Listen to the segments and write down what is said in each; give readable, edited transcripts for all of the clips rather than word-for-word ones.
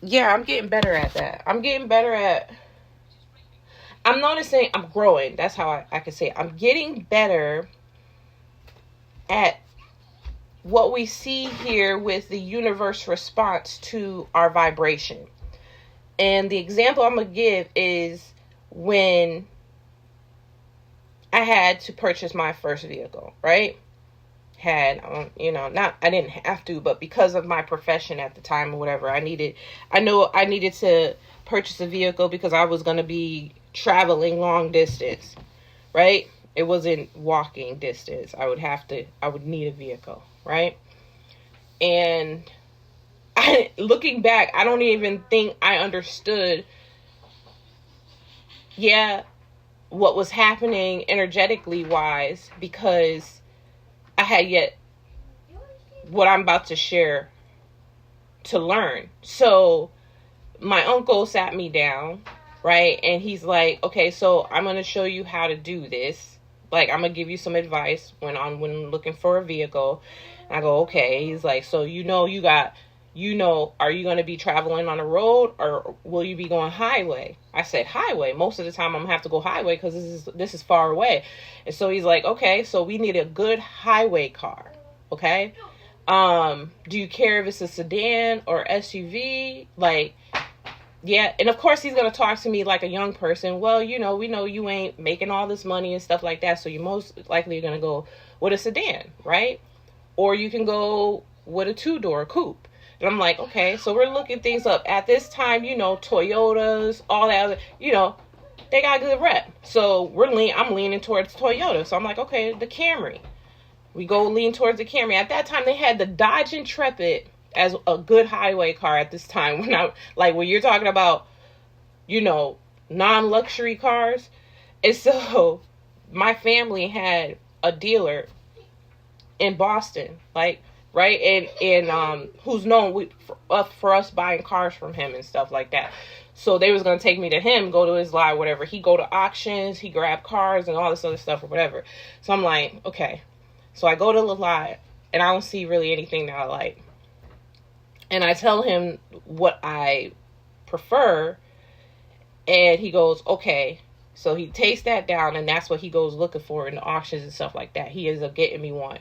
Yeah, I'm getting better at that. I'm noticing I'm growing. That's how I can say it. I'm getting better at what we see here with the universe response to our vibration. And the example I'm going to give is when I had to purchase my first vehicle, right? Had, not, I didn't have to, but because of my profession at the time or whatever, I know I needed to purchase a vehicle because I was going to be traveling long distance, right? It wasn't walking distance. I would need a vehicle, right? And looking back, I don't even think I understood, what was happening energetically wise, because I had yet what I'm about to share to learn. So my uncle sat me down, right? And he's like, okay, so I'm going to show you how to do this. Like, I'm going to give you some advice when looking for a vehicle. And I go, okay. He's like, so are you going to be traveling on the road or will you be going highway? I said highway. Most of the time I'm going to have to go highway because this is far away. And so he's like, okay, so we need a good highway car. Okay. Do you care if it's a sedan or SUV? Like, yeah. And of course he's going to talk to me like a young person. Well, we know you ain't making all this money and stuff like that. So you're most likely going to go with a sedan, right? Or you can go with a 2-door coupe. And I'm like, okay, so we're looking things up. At this time, Toyotas, all that other, they got a good rep. So I'm leaning towards Toyota. So I'm like, okay, the Camry. We go lean towards the Camry. At that time, they had the Dodge Intrepid as a good highway car at this time. When you're talking about, non-luxury cars. And so my family had a dealer in Boston, like, right? And who's known for us buying cars from him and stuff like that. So they was going to take me to him, go to his lot, whatever. He go to auctions, he grab cars and all this other stuff or whatever. So I'm like, okay. So I go to the lot and I don't see really anything that I like. And I tell him what I prefer. And he goes, okay. So he takes that down and that's what he goes looking for in the auctions and stuff like that. He ends up getting me one.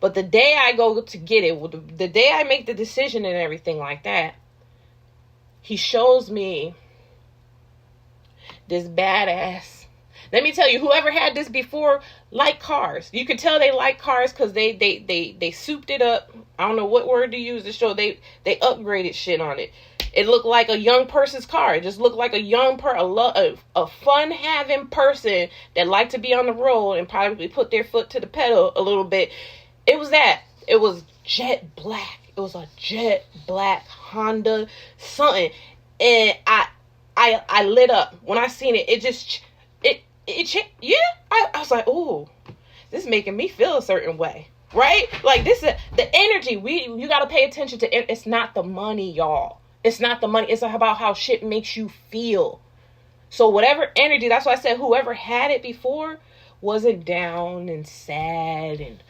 But the day I go to get it, the day I make the decision and everything like that, he shows me this badass. Let me tell you, whoever had this before liked cars. You could tell they like cars because they souped it up. I don't know what word to use to show they upgraded shit on it. It looked like a young person's car. It just looked like a fun-having person that liked to be on the road and probably put their foot to the pedal a little bit. It was that. It was jet black. It was a jet black Honda something. And I lit up. When I seen it, I was like, ooh, this is making me feel a certain way. Right? Like, this is the energy. You got to pay attention to it. It's not the money, y'all. It's not the money. It's about how shit makes you feel. So whatever energy, that's why I said whoever had it before wasn't down and sad and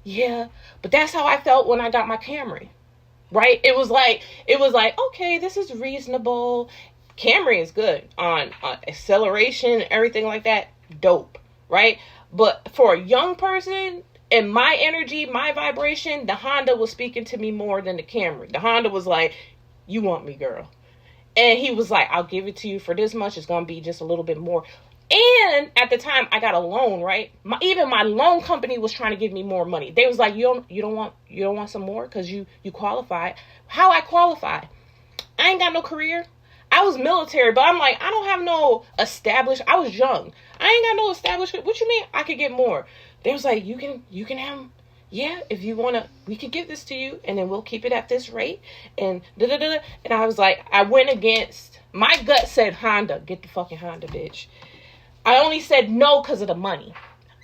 yeah, but that's how I felt when I got my Camry, right? It was like, okay, this is reasonable. Camry is good on acceleration, everything like that. Dope, right? But for a young person and my energy, my vibration, the Honda was speaking to me more than the Camry. The Honda was like, you want me, girl. And he was like, I'll give it to you for this much. It's going to be just a little bit more. And at the time I got a loan, right? Even my loan company was trying to give me more money. They was like, you don't want some more because you qualified. How I qualified? I ain't got no career. I was military, but I'm like, I don't have no established. I was young. I ain't got no established. What you mean? I could get more. They was like, you can have. Yeah, if you want to, we can give this to you and then we'll keep it at this rate. And da-da-da-da. And I was like, I went against, my gut said Honda. Get the fucking Honda, bitch. I only said no because of the money.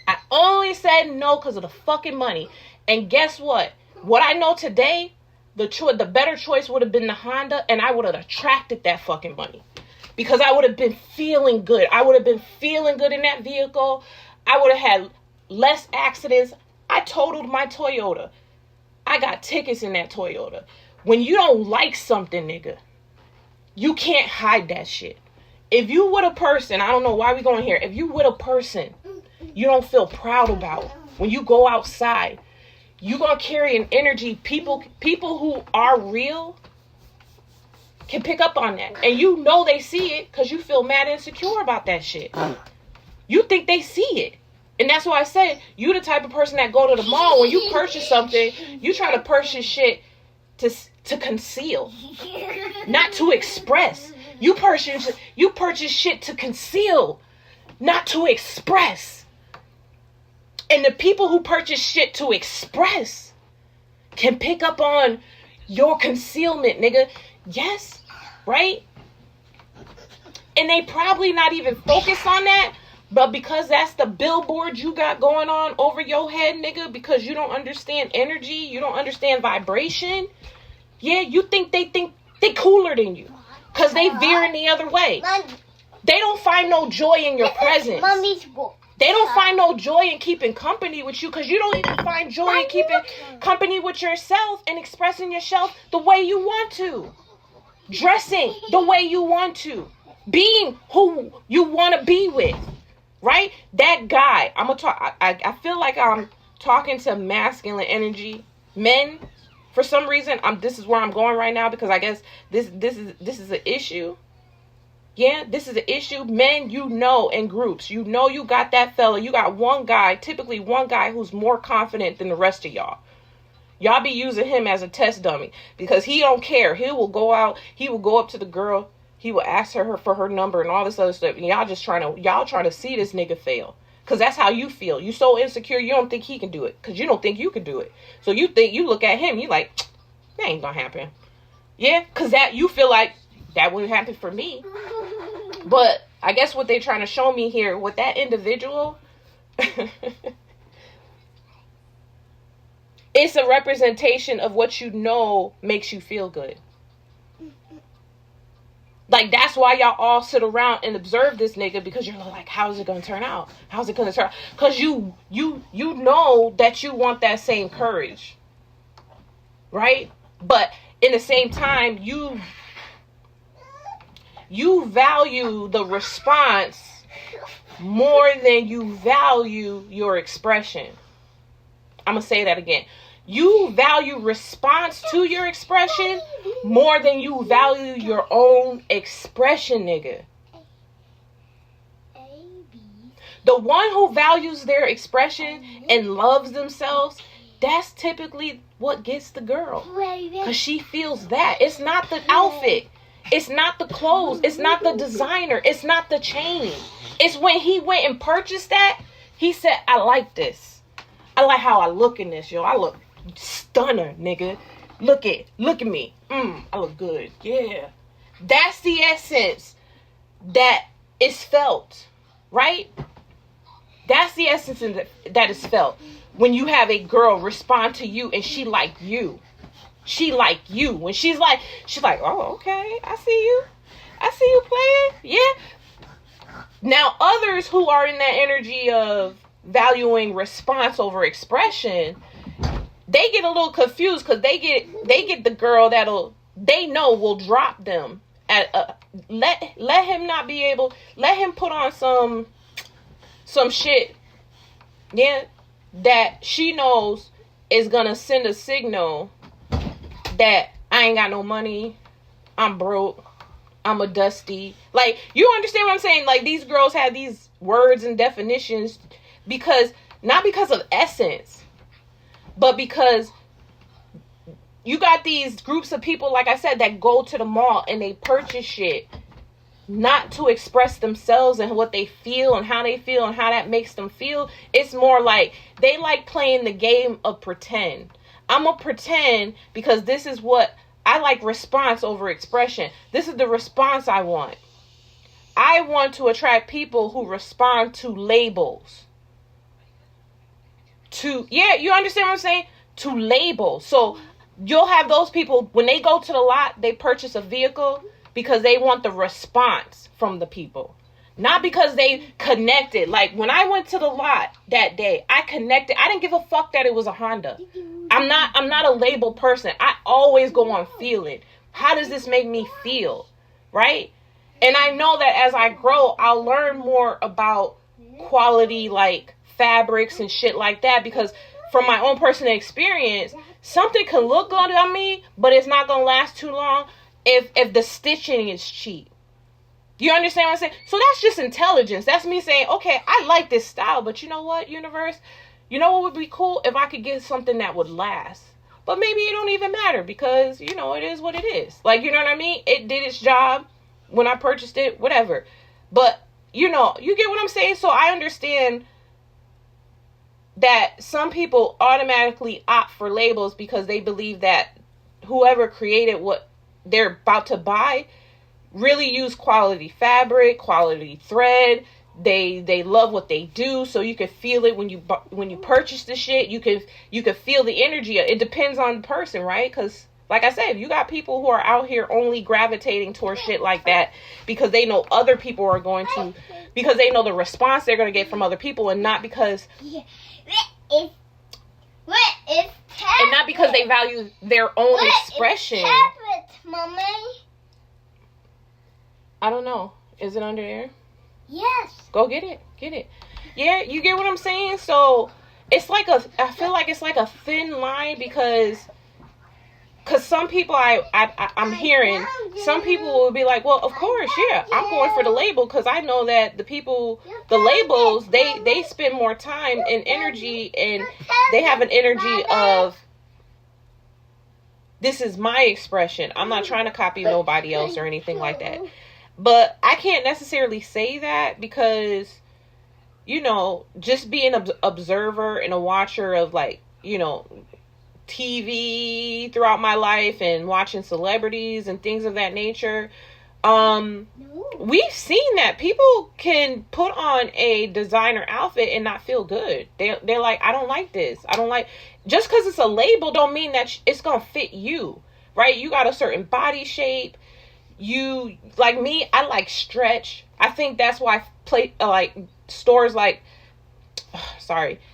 I only said no because of the fucking money. And guess what? What I know today, the better choice would have been the Honda, and I would have attracted that fucking money. Because I would have been feeling good. I would have been feeling good in that vehicle. I would have had less accidents. I totaled my Toyota. I got tickets in that Toyota. When you don't like something, nigga, You can't hide that shit. If you with a person, I don't know why we going here. If you with a person you don't feel proud about, when you go outside, you gonna carry an energy. People who are real can pick up on that. And you know they see it because you feel mad and insecure about that shit. You think they see it. And that's why I said, you the type of person that go to the mall, when you purchase something, you try to purchase shit to conceal, not to express. You purchase shit to conceal, not to express. And the people who purchase shit to express can pick up on your concealment, nigga. Yes, right? And they probably not even focus on that, but because that's the billboard you got going on over your head, nigga, because you don't understand energy, you don't understand vibration. Yeah, you think they cooler than you because they veering the other way. They don't find no joy in your presence. They don't find no joy in keeping company with you because you don't even find joy in keeping company with yourself and expressing yourself the way you want to. Dressing the way you want to. Being who you want to be with. Right? That guy. I'm gonna talk. I feel like I'm talking to masculine energy men. For some reason, this is where I'm going right now because I guess this is an issue. Yeah, this is an issue. Men, you know, in groups, you know, you got that fella. You got one guy, typically one guy who's more confident than the rest of y'all. Y'all be using him as a test dummy because he don't care. He will go out. He will go up to the girl. He will ask her for her number and all this other stuff. And y'all trying to see this nigga fail. Because that's how you feel. You so insecure, you don't think he can do it. Because you don't think you can do it. So you look at him, you like, that ain't gonna happen. Yeah, because that you feel like that wouldn't happen for me. But I guess what they're trying to show me here with that individual, it's a representation of what you know makes you feel good. Like, that's why y'all all sit around and observe this nigga, because you're like, how's it going to turn out? How's it going to turn out? Because you know that you want that same courage. Right? But in the same time, you value the response more than you value your expression. I'm going to say that again. You value response to your expression more than you value your own expression, nigga. The one who values their expression and loves themselves, that's typically what gets the girl. Because she feels that. It's not the outfit. It's not the clothes. It's not the designer. It's not the chain. It's when he went and purchased that, he said, I like this. I like how I look in this, yo. I look stunner, nigga. Look at me. I look good. Yeah. That's the essence that is felt, right? That's the essence that is felt when you have a girl respond to you and she like you. She like you. When she's like, oh, okay, I see you playing. Yeah. Now, others who are in that energy of valuing response over expression, they get a little confused because they get the girl they know will drop them at let him not be able, let him put on some shit, yeah, that she knows is gonna send a signal that I ain't got no money, I'm broke, I'm a dusty. Like, you understand what I'm saying? Like, these girls have these words and definitions not because of essence, but because you got these groups of people, like I said, that go to the mall and they purchase shit not to express themselves and what they feel and how that makes them feel. It's more like they like playing the game of pretend. I'm gonna pretend because this is what I like, response over expression. This is the response I want. I want to attract people who respond to labels. You understand what I'm saying? To labels. So you'll have those people, when they go to the lot, they purchase a vehicle because they want the response from the people. Not because they connected. Like, when I went to the lot that day, I connected. I didn't give a fuck that it was a Honda. I'm not a label person. I always go on feeling. How does this make me feel? right? And I know that as I grow, I'll learn more about quality, like fabrics and shit like that, because from my own personal experience, something can look good on me, but it's not gonna last too long if the stitching is cheap. You understand what I'm saying? So that's just intelligence. That's me saying, okay, I like this style, but you know what, universe? You know what would be cool? If I could get something that would last. But maybe it don't even matter because, you know, it is what it is. Like, you know what I mean? It did its job when I purchased it, whatever. But, you know, you get what I'm saying? So I understand that some people automatically opt for labels because they believe that whoever created what they're about to buy really use quality fabric, quality thread. They love what they do, so you can feel it when you purchase the shit. You can feel the energy. It depends on the person, right? Because like I said, you got people who are out here only gravitating towards shit like that because they know other people are going to, because they know the response they're going to get from other people, and not because and not because they value their own expression. Mommy? I don't know. Is it under there? Yes. Go get it. Get it. Yeah, you get what I'm saying? So it's like I feel like it's like a thin line because some people I'm hearing, some people will be like, well, of course, yeah, I'm going for the label because I know that the people, the labels, they spend more time and energy, and they have an energy of, this is my expression. I'm not trying to copy nobody else or anything like that. But I can't necessarily say that because, you know, just being an observer and a watcher of, like, you know, TV throughout my life and watching celebrities and things of that nature, we've seen that people can put on a designer outfit and not feel good. They're like, I don't like this. I don't like, just because it's a label don't mean that it's going to fit you, right? You got a certain body shape. You, like me, I like stretch. I think that's why like stores like,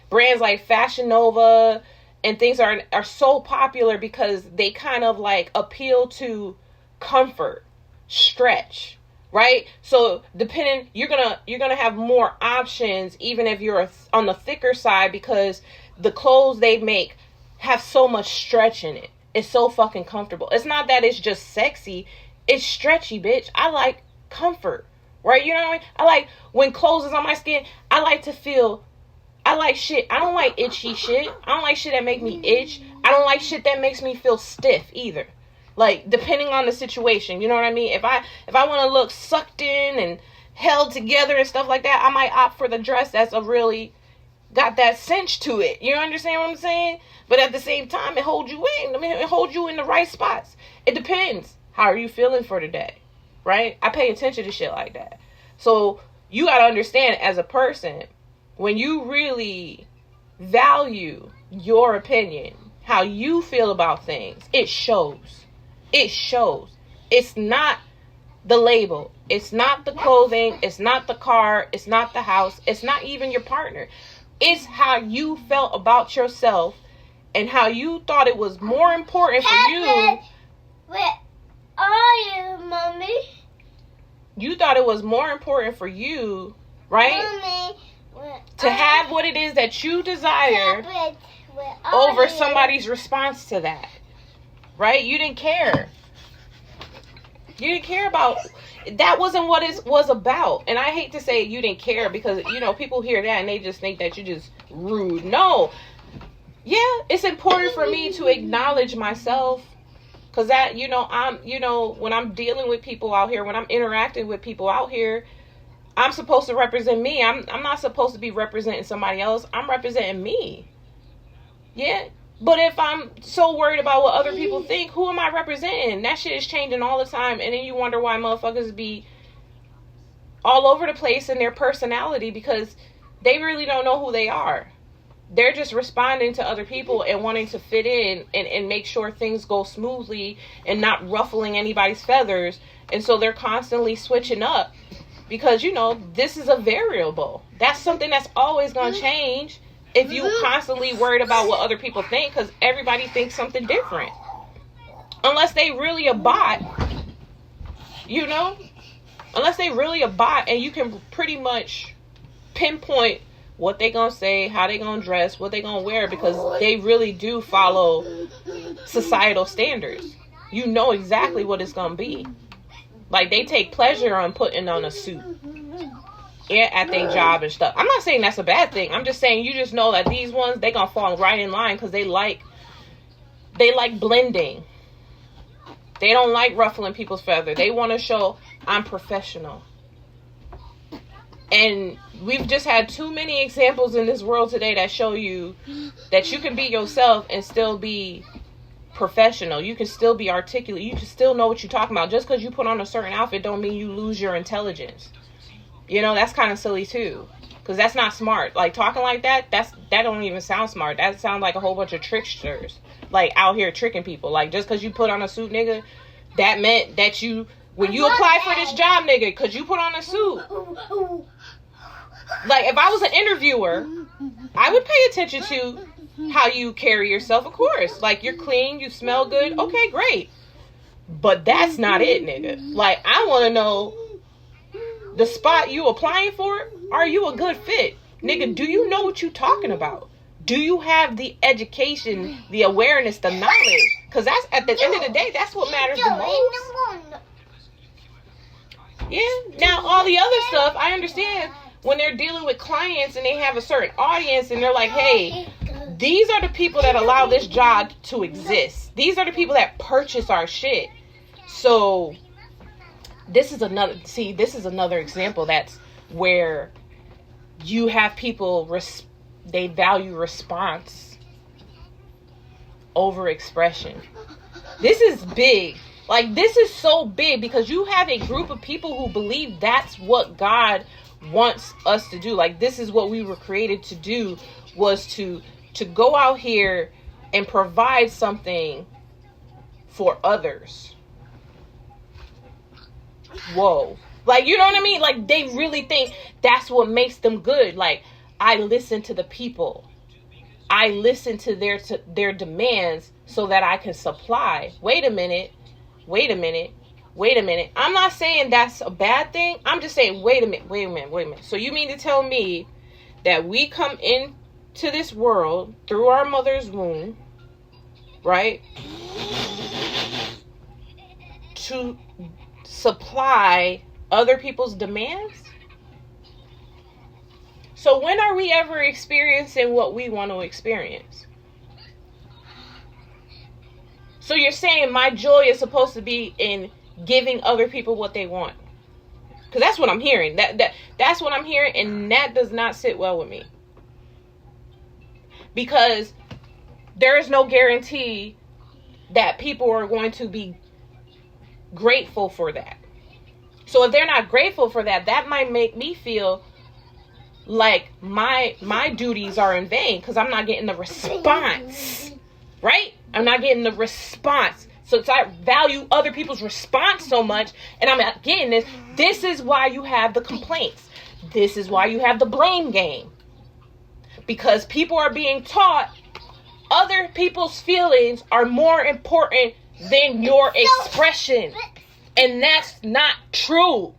brands like Fashion Nova and things are so popular because they kind of like appeal to comfort, stretch, right? So depending, you're gonna have more options even if you're on the thicker side, because the clothes they make have so much stretch in it. It's so fucking comfortable. It's not that it's just sexy. It's stretchy, bitch. I like comfort, right? You know what I mean? I like when clothes is on my skin. I like to feel, I like shit. I don't like itchy shit. I don't like shit that make me itch. I don't like shit that makes me feel stiff either. Like, depending on the situation, you know what I mean? If I want to look sucked in and held together and stuff like that, I might opt for the dress that's a really got that cinch to it. You understand what I'm saying? But at the same time, it holds you in. I mean, it holds you in the right spots. It depends. How are you feeling for the day? Right? I pay attention to shit like that. So you got to understand, as a person, when you really value your opinion, how you feel about things, it shows. It shows. It's not the label. It's not the clothing. It's not the car. It's not the house. It's not even your partner. It's how you felt about yourself and how you thought it was more important for you. Where are you, Mommy? You thought it was more important for you, right? Mommy, to have what it is that you desire over somebody's response to that. Right? You didn't care. You didn't care about, that wasn't what it was about. And I hate to say you didn't care because, you know, people hear that and they just think that you're just rude. No. Yeah, it's important for me to acknowledge myself. Because that, you know, when I'm dealing with people out here, when I'm interacting with people out here, I'm supposed to represent me. I'm not supposed to be representing somebody else. I'm representing me. Yeah. But if I'm so worried about what other people think, who am I representing? That shit is changing all the time. And then you wonder why motherfuckers be all over the place in their personality, because they really don't know who they are. They're just responding to other people and wanting to fit in and make sure things go smoothly and not ruffling anybody's feathers. And so they're constantly switching up because, you know, this is a variable. That's something that's always going to change if you constantly worried about what other people think, because everybody thinks something different. Unless they really a bot You know? Unless they really a bot and you can pretty much pinpoint what they gonna say, how they gonna dress, what they gonna wear, because they really do follow societal standards. You know exactly what it's gonna be. Like, they take pleasure on putting on a suit at their job and stuff. I'm not saying that's a bad thing. I'm just saying you just know that these ones, they gonna fall right in line because they like blending. They don't like ruffling people's feather. They want to show I'm professional. And we've just had too many examples in this world today that show you that you can be yourself and still be professional. You can still be articulate. You can still know what you're talking about. Just because you put on a certain outfit don't mean you lose your intelligence. You know, that's kind of silly too. Because that's not smart. Like, talking like that don't even sound smart. That sounds like a whole bunch of tricksters. Like, out here tricking people. Like, just because you put on a suit, nigga, that meant that you, when you apply for this job, nigga, because you put on a suit. Like, if I was an interviewer, I would pay attention to how you carry yourself, of course. Like, you're clean, you smell good. Okay, great. But that's not it, nigga. Like, I want to know the spot you applying for, are you a good fit? Nigga, do you know what you talking about? Do you have the education, the awareness, the knowledge? Because that's, at the end of the day, that's what matters the most. Yeah. Now, all the other stuff, I understand when they're dealing with clients and they have a certain audience and they're like, hey, these are the people that allow this job to exist. These are the people that purchase our shit. So this is another example that's where you have people, they value response over expression. This is big. Like, this is so big because you have a group of people who believe that's what God wants us to do. Like, this is what we were created to do, was to go out here and provide something for others. Whoa. Like, you know what I mean? Like, they really think that's what makes them good. Like, I listen to the people. I listen to their demands so that I can supply. Wait a minute. I'm not saying that's a bad thing. I'm just saying, wait a minute. So you mean to tell me that we come into this world through our mother's womb, right, to supply other people's demands? So when are we ever experiencing what we want to experience? So you're saying my joy is supposed to be in giving other people what they want? Because that's what I'm hearing. That's what I'm hearing, and that does not sit well with me. Because there is no guarantee that people are going to be grateful for that. So if they're not grateful for that, that might make me feel like my duties are in vain because I'm not getting the response, right? I'm not getting the response. So I value other people's response so much, and I'm not getting this. This is why you have the complaints. This is why you have the blame game. Because people are being taught other people's feelings are more important than your expression. And that's not true.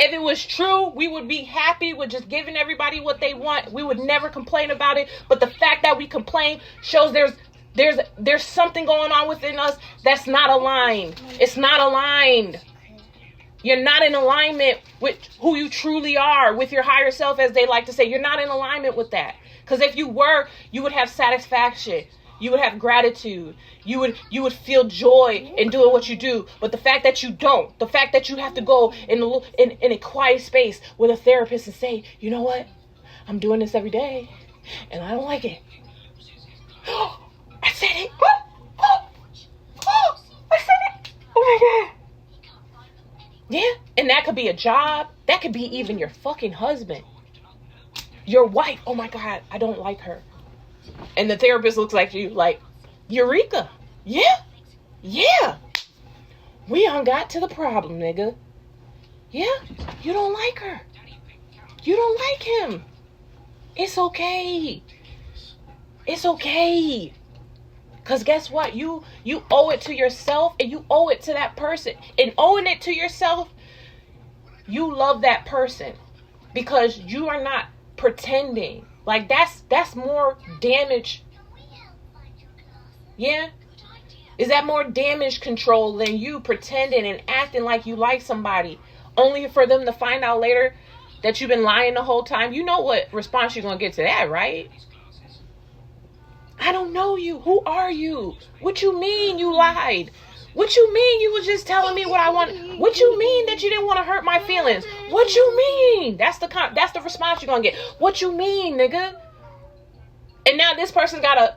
If it was true, we would be happy with just giving everybody what they want. We would never complain about it. But the fact that we complain shows there's something going on within us that's not aligned. It's not aligned. You're not in alignment with who you truly are, with your higher self, as they like to say. You're not in alignment with that. Because if you were, you would have satisfaction. You would have gratitude. You would feel joy in doing what you do. But the fact that you don't, the fact that you have to go in a quiet space with a therapist and say, you know what? I'm doing this every day, and I don't like it. I said it. I said it. Oh my God. Yeah, and that could be a job. That could be even your fucking husband. Your wife. Oh my God, I don't like her. And the therapist looks like you, like, Eureka. Yeah. We done got to the problem, nigga. Yeah, you don't like her. You don't like him. It's okay. Because guess what? You owe it to yourself, and you owe it to that person. And owing it to yourself, you love that person because you are not pretending. Like that's more damage. Yeah? Is that more damage control than you pretending and acting like you like somebody only for them to find out later that you've been lying the whole time? You know what response you're going to get to that, right? I don't know you. Who are you? What you mean you lied? What you mean you was just telling me what I want? What you mean that you didn't want to hurt my feelings? What you mean? That's the response you're going to get. What you mean, nigga? And now this person's got to,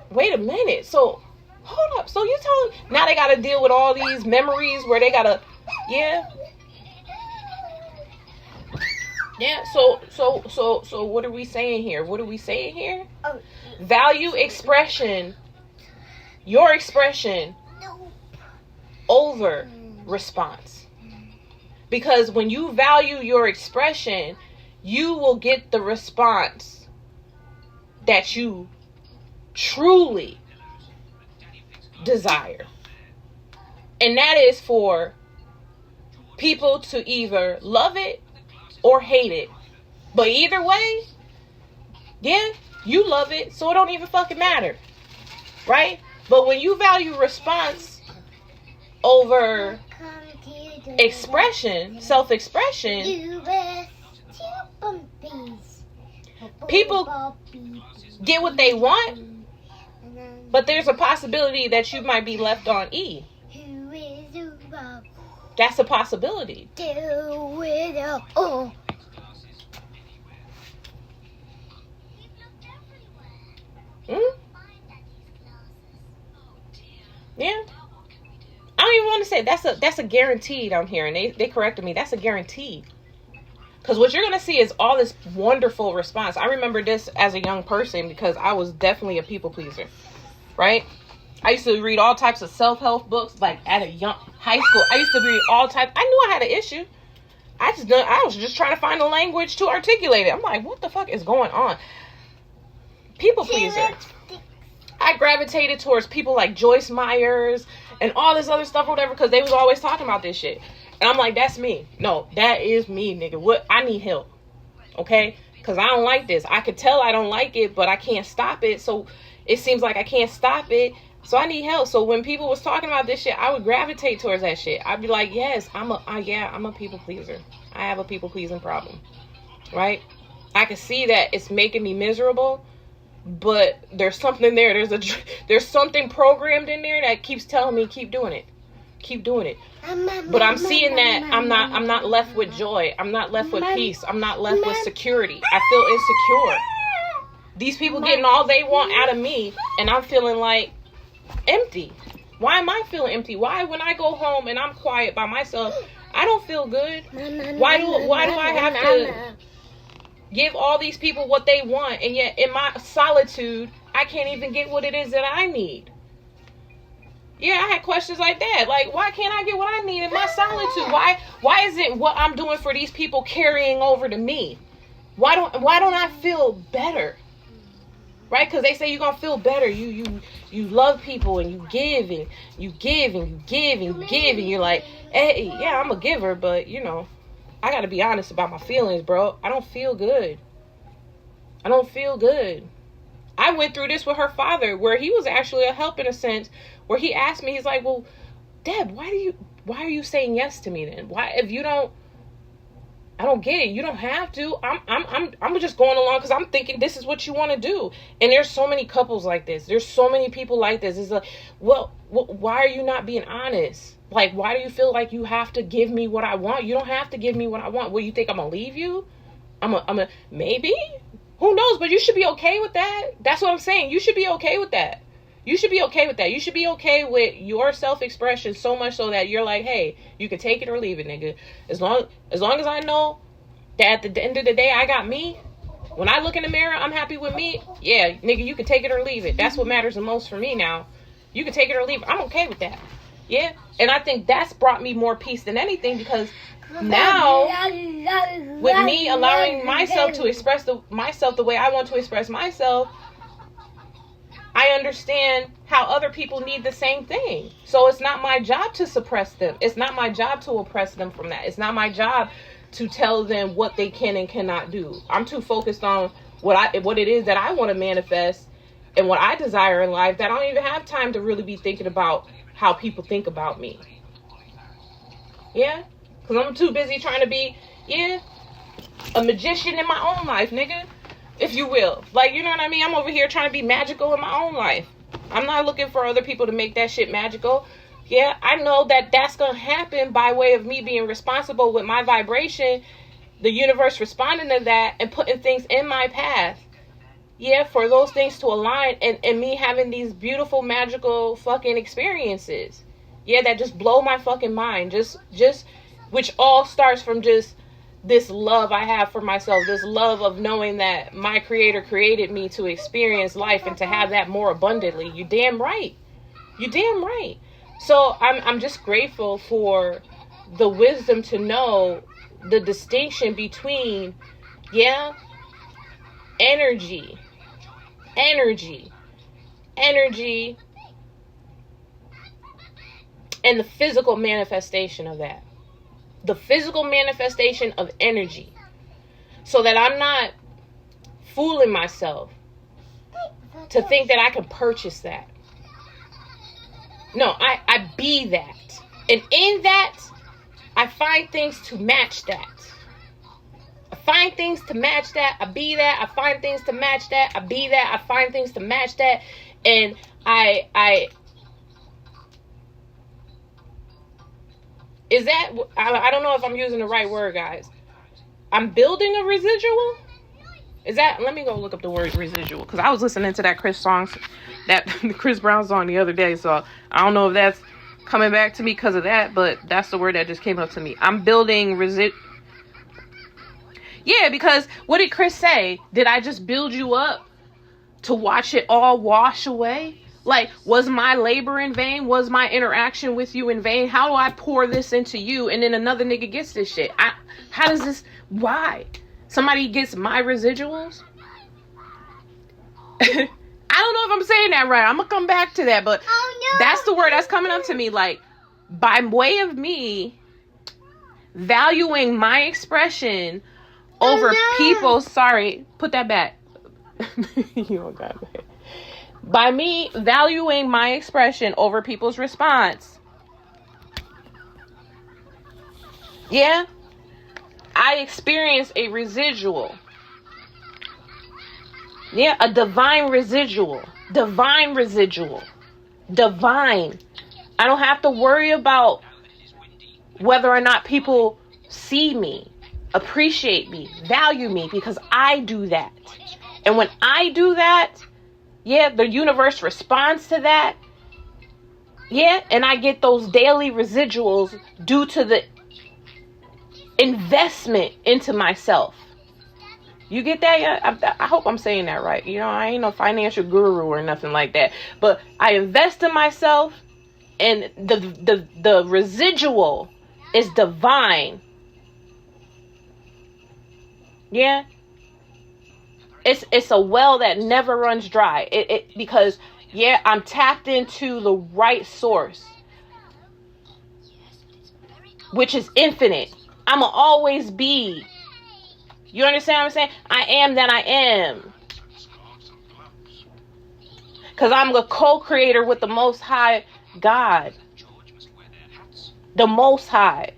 wait a minute. So, hold up. So you telling, now they got to deal with all these memories where they got to, yeah. Yeah, so what are we saying here? What are we saying here? Value expression, your expression over response. Because when you value your expression, you will get the response that you truly desire. And that is for people to either love it or hate it. But either way, yeah, you love it, so it don't even fucking matter. Right? But when you value response over expression, self-expression, people get what they want, but there's a possibility that you might be left on E. That's a possibility. Yeah. I don't even want to say that's a guaranteed. I'm hearing they corrected me. That's a guarantee. Because what you're gonna see is all this wonderful response. I remember this as a young person because I was definitely a people pleaser, right? I used to read all types of self-help books, like at a young high school. I used to read all types. I knew I had an issue. I was just trying to find a language to articulate it. I'm like, what the fuck is going on? People pleaser. I gravitated towards people like Joyce Myers and all this other stuff or whatever because they was always talking about this shit. And I'm like, that's me. No, that is me, nigga. What? I need help. Okay? Because I don't like this. I could tell I don't like it, but I can't stop it. So it seems like I can't stop it. So I need help. So when people was talking about this shit, I would gravitate towards that shit. I'd be like, yes, I'm a people pleaser. I have a people pleasing problem. Right? I can see that it's making me miserable, but there's something there. There's something programmed in there that keeps telling me keep doing it. Keep doing it. But I'm seeing that I'm not left with joy. I'm not left with peace. I'm not left with security. I feel insecure. These people getting all they want out of me, and I'm feeling like empty. Why am I feeling empty? Why when I go home and I'm quiet by myself, I don't feel good? Why do I have to give all these people what they want, and yet in my solitude, I can't even get what it is that I need? Yeah, I had questions like that. Like, why can't I get what I need in my solitude? Why isn't what I'm doing for these people carrying over to me? Why don't I feel better? Right? Because they say you're gonna feel better. You love people and you give and you give and you give and you give and you're like, hey, yeah, I'm a giver, but you know, I gotta be honest about my feelings, bro. I don't feel good. I don't feel good. I went through this with her father, where he was actually a help in a sense, where he asked me, he's like, well, Deb, why are you saying yes to me then? Why, if you don't, I don't get it. You don't have to. I'm just going along because I'm thinking this is what you want to do. And there's so many couples like this. There's so many people like this. It's like, well, why are you not being honest? Like, why do you feel like you have to give me what I want? You don't have to give me what I want. Well, you think I'm going to leave you? Maybe? Who knows? But you should be okay with that. That's what I'm saying. You should be okay with that. You should be okay with that. You should be okay with your self-expression so much so that you're like, hey, you can take it or leave it, nigga. As long as I know that at the end of the day, I got me. When I look in the mirror, I'm happy with me. Yeah, nigga, you can take it or leave it. That's what matters the most for me now. You can take it or leave it. I'm okay with that. Yeah. And I think that's brought me more peace than anything, because now with me allowing myself to express myself the way I want to express myself, I understand how other people need the same thing. So it's not my job to suppress them. It's not my job to oppress them from that. It's not my job to tell them what they can and cannot do. I'm too focused on what it is that I want to manifest and what I desire in life that I don't even have time to really be thinking about how people think about me. Yeah? Because I'm too busy trying to be, a magician in my own life, nigga. If you will. Like, you know what I mean? I'm over here trying to be magical in my own life. I'm not looking for other people to make that shit magical. Yeah, I know that that's going to happen by way of me being responsible with my vibration, the universe responding to that and putting things in my path. Yeah, for those things to align and me having these beautiful, magical fucking experiences. Yeah, that just blow my fucking mind. Just, which all starts from just this love I have for myself, this love of knowing that my creator created me to experience life and to have that more abundantly. You damn right. You damn right. So I'm just grateful for the wisdom to know the distinction between, energy, and the physical manifestation of that. The physical manifestation of energy. So that I'm not fooling myself to think that I can purchase that. No, I be that. And in that, I find things to match that. I find things to match that. I be that. I find things to match that. I be that. I find things to match that. And I is that, I don't know if I'm using the right word, guys. I'm building a residual? Is that, let me go look up the word residual. Because I was listening to that Chris Brown song the other day. So I don't know if that's coming back to me because of that. But that's the word that just came up to me. I'm building Yeah, because what did Chris say? Did I just build you up to watch it all wash away? Like, was my labor in vain? Was my interaction with you in vain? How do I pour this into you and then another nigga gets this shit? How does this, why? Somebody gets my residuals? I don't know if I'm saying that right. I'm going to come back to that, but that's the word that's coming up to me. Like, by way of me valuing my expression over people, sorry, put that back. You don't got it. By me valuing my expression over people's response. Yeah. I experience a residual. Yeah, a divine residual. Divine residual. Divine. I don't have to worry about whether or not people see me, appreciate me, value me, because I do that. And when I do that, the universe responds to that. Yeah, and I get those daily residuals due to the investment into myself. You get that? Yeah, I hope I'm saying that right. You know, I ain't no financial guru or nothing like that. But I invest in myself, and the residual is divine. Yeah. It's a well that never runs dry. Because I'm tapped into the right source, which is infinite. I'ma always be. You understand what I'm saying? I am that I am. Because I'm the co-creator with the Most High God. The Most High.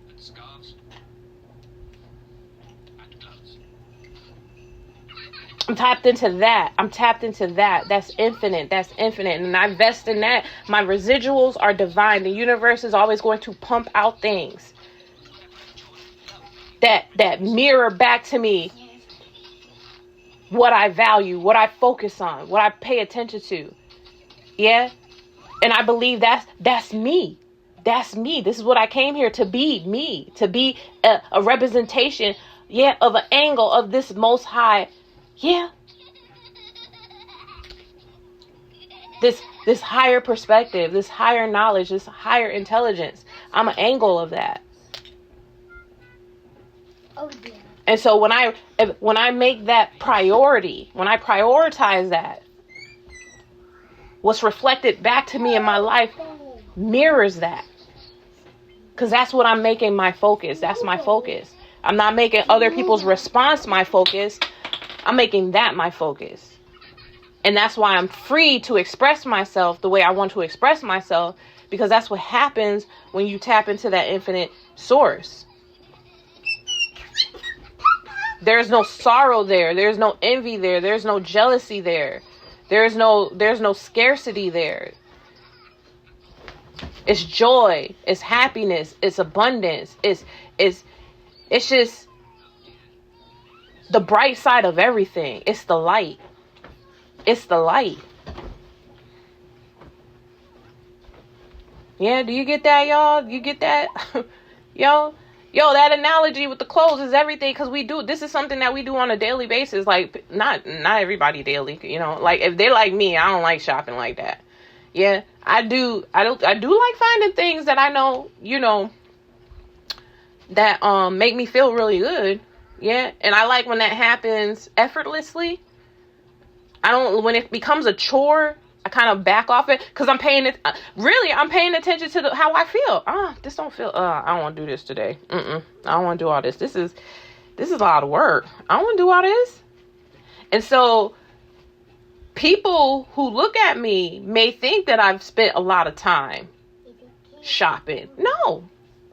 I'm tapped into that. That's infinite. And I invest in that. My residuals are divine. The universe is always going to pump out things that mirror back to me what I value, what I focus on, what I pay attention to. Yeah. And I believe that's me. That's me. This is what I came here to be, me. To be a representation, of an angle of this Most High. Yeah. This higher perspective, this higher knowledge, this higher intelligence. I'm an angle of that. Oh, yeah. And so when I make that priority, when I prioritize that, what's reflected back to me in my life mirrors that. Because that's what I'm making my focus. That's my focus. I'm not making other people's response my focus. I'm making that my focus. And that's why I'm free to express myself the way I want to express myself. Because that's what happens when you tap into that infinite source. There's no sorrow there. There's no envy there. There's no jealousy there. There's no scarcity there. It's joy. It's happiness. It's abundance. It's just the bright side of everything. It's the light. It's the light. Yeah, do you get that, y'all? You get that? Yo, that analogy with the clothes is everything, because this is something that we do on a daily basis. Like, not everybody daily, like if they're like me, I don't like shopping like that. Yeah, I do like finding things that I know, that make me feel really good. Yeah, and I like when that happens effortlessly. When it becomes a chore, I kind of back off it, because I'm paying attention to how I feel. This don't feel, I don't want to do this today. I don't want to do all this. This is a lot of work. I don't want to do all this. And so people who look at me may think that I've spent a lot of time shopping. No,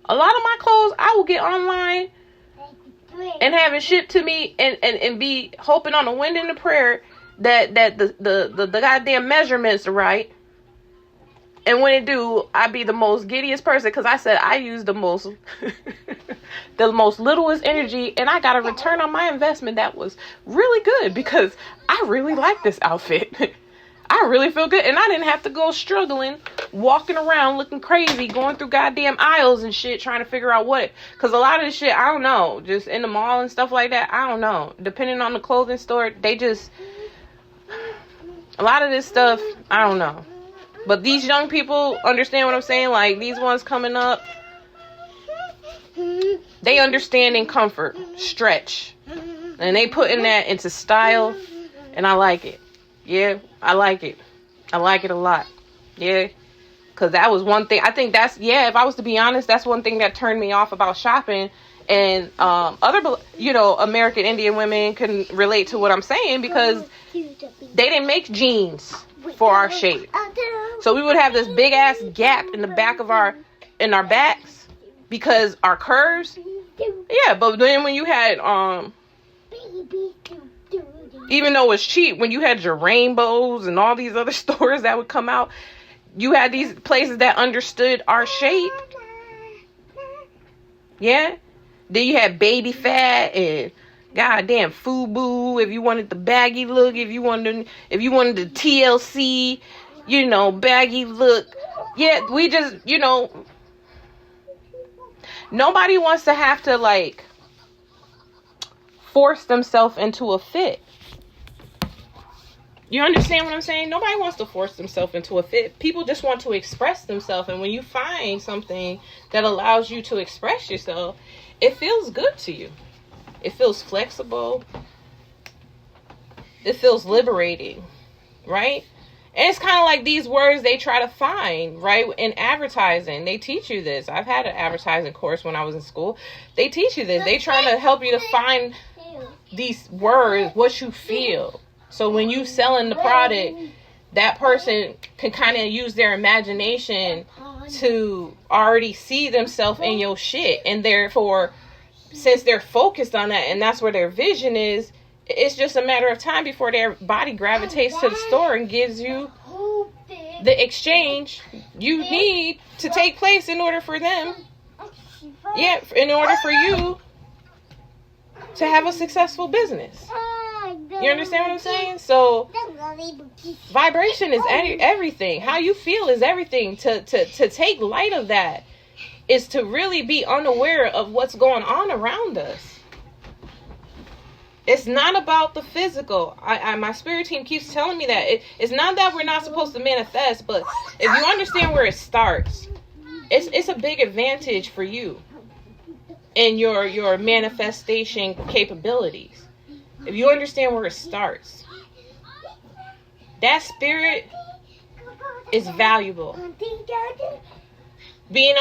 a lot of my clothes I will get online and have it shipped to me and be hoping on the wind and the prayer that the goddamn measurements are right. And when it do, I be the most giddiest person, because I said I use the most the most littlest energy, and I got a return on my investment that was really good, because I really like this outfit. I really feel good, and I didn't have to go struggling, walking around looking crazy, going through goddamn aisles and shit, trying to figure out because a lot of this shit, I don't know, just in the mall and stuff like that, I don't know. Depending on the clothing store, a lot of this stuff, I don't know. But these young people understand what I'm saying. Like, these ones coming up, they understand in comfort, stretch. And they putting that into style. And I like it. Yeah, I like it. I like it a lot. Yeah. Because that was one thing. I think if I was to be honest, that's one thing that turned me off about shopping. And other, American Indian women can relate to what I'm saying, because they didn't make jeans for our shape. So we would have this big ass gap in the back of our backs because our curves. Yeah, but then when you had even though it's cheap, when you had your Rainbows and all these other stores that would come out, you had these places that understood our shape. Yeah. Then you had Baby Fat and goddamn FUBU, if you wanted the baggy look, if you wanted the TLC, baggy look. Yeah, we just, nobody wants to have to like force themselves into a fit. You understand what I'm saying? Nobody wants to force themselves into a fit. People just want to express themselves. And when you find something that allows you to express yourself, it feels good to you. It feels flexible. It feels liberating, right? And it's kind of like these words they try to find, right? In advertising, they teach you this. I've had an advertising course when I was in school. They teach you this. They try to help you to find these words, what you feel. So when you selling the product, that person can kind of use their imagination to already see themselves in your shit. And therefore, since they're focused on that and that's where their vision is, it's just a matter of time before their body gravitates to the store and gives you the exchange you need to take place in order for them. Yeah, in order for you to have a successful business. You understand what I'm saying? So vibration is everything. How you feel is everything. To take light of that is to really be unaware of what's going on around us. It's not about the physical. My spirit team keeps telling me that. It's not that we're not supposed to manifest, but if you understand where it starts, it's a big advantage for you and your manifestation capabilities. If you understand where it starts, that spirit is valuable. Being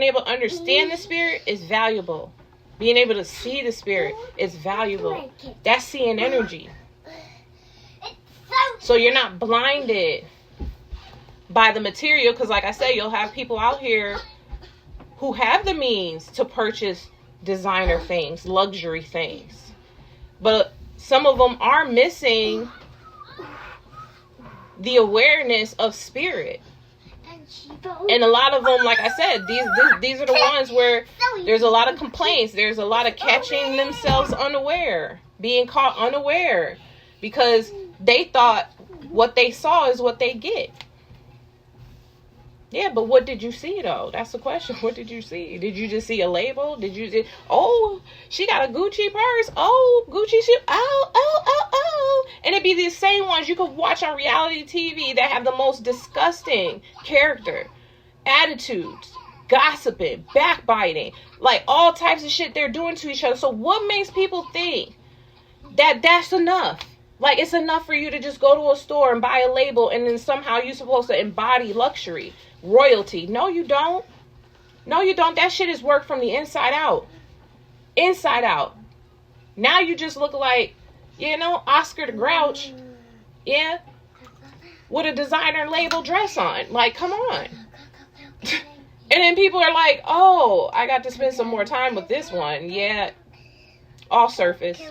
able to understand the spirit is valuable. Being able to see the spirit is valuable. That's seeing energy. So you're not blinded by the material, because like I said, you'll have people out here who have the means to purchase designer things, luxury things. But some of them are missing the awareness of spirit. And a lot of them, like I said, these are the ones where there's a lot of complaints. There's a lot of catching themselves unaware, being caught unaware, because they thought what they saw is what they get. Yeah, but what did you see, though? That's the question. What did you see? Did you just see a label? Oh, she got a Gucci purse. Oh, Gucci shoe. Oh. And it'd be the same ones you could watch on reality TV that have the most disgusting character, attitudes, gossiping, backbiting, like all types of shit they're doing to each other. So what makes people think that that's enough? Like, it's enough for you to just go to a store and buy a label and then somehow you're supposed to embody luxury, royalty. No, you don't. No, you don't. That shit is work from the inside out. Inside out. Now you just look like, Oscar the Grouch. Yeah. With a designer label dress on. Like, come on. And then people are like, oh, I got to spend some more time with this one. Yeah. All surface.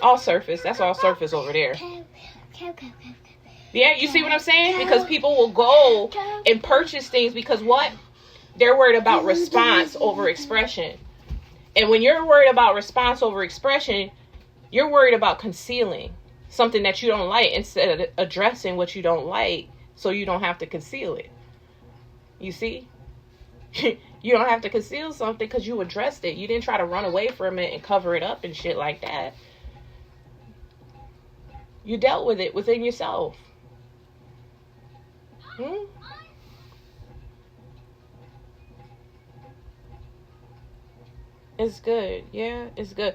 All surface. That's all surface over there. Yeah, you see what I'm saying? Because people will go and purchase things because what? They're worried about response over expression. And when you're worried about response over expression, you're worried about concealing something that you don't like instead of addressing what you don't like so you don't have to conceal it. You see? You don't have to conceal something because you addressed it. You didn't try to run away from it and cover it up and shit like that. You dealt with it within yourself. It's good. Yeah, it's good.